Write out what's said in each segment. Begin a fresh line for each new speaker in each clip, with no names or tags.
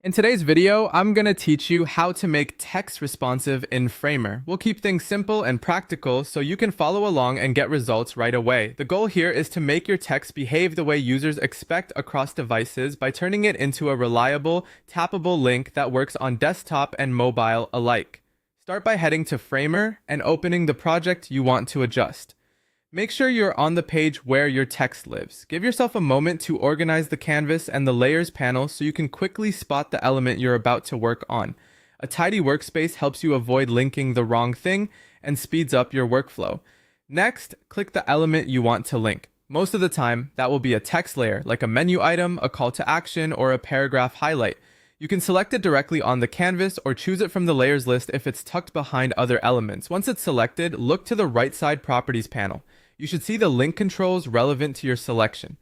In today's video, I'm going to teach you how to make text responsive in Framer. We'll keep things simple and practical so you can follow along and get results right away. The goal here is to make your text behave the way users expect across devices by turning it into a reliable, tappable link that works on desktop and mobile alike. Start by heading to Framer and opening the project you want to adjust. Make sure you're on the page where your text lives. Give yourself a moment to organize the canvas and the layers panel so you can quickly spot the element you're about to work on. A tidy workspace helps you avoid linking the wrong thing and speeds up your workflow. Next, click the element you want to link. Most of the time, that will be a text layer, like a menu item, a call to action, or a paragraph highlight. You can select it directly on the canvas or choose it from the layers list if it's tucked behind other elements. Once it's selected, look to the right side properties panel. You should see the link controls relevant to your selection.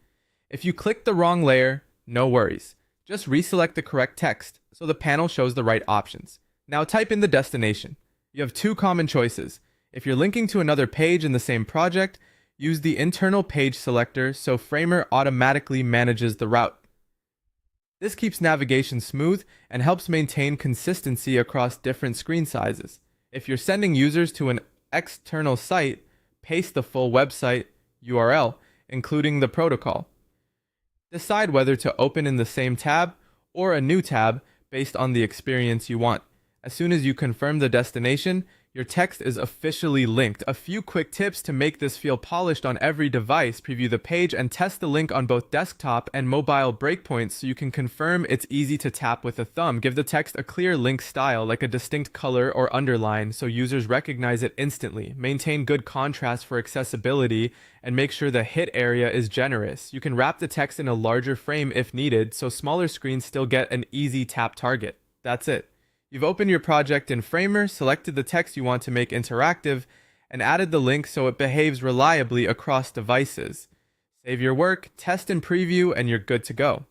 If you click the wrong layer, no worries. Just reselect the correct text so the panel shows the right options. Now type in the destination. You have two common choices. If you're linking to another page in the same project, use the internal page selector so Framer automatically manages the route. This keeps navigation smooth and helps maintain consistency across different screen sizes. If you're sending users to an external site, paste the full website URL, including the protocol. Decide whether to open in the same tab or a new tab based on the experience you want. As soon as you confirm the destination, your text is officially linked. A few quick tips to make this feel polished on every device: preview the page and test the link on both desktop and mobile breakpoints so you can confirm it's easy to tap with a thumb. Give the text a clear link style, like a distinct color or underline, so users recognize it instantly. Maintain good contrast for accessibility and make sure the hit area is generous. You can wrap the text in a larger frame if needed, so smaller screens still get an easy tap target. That's it. You've opened your project in Framer, selected the text you want to make interactive, and added the link so it behaves reliably across devices. Save your work, test and preview, and you're good to go.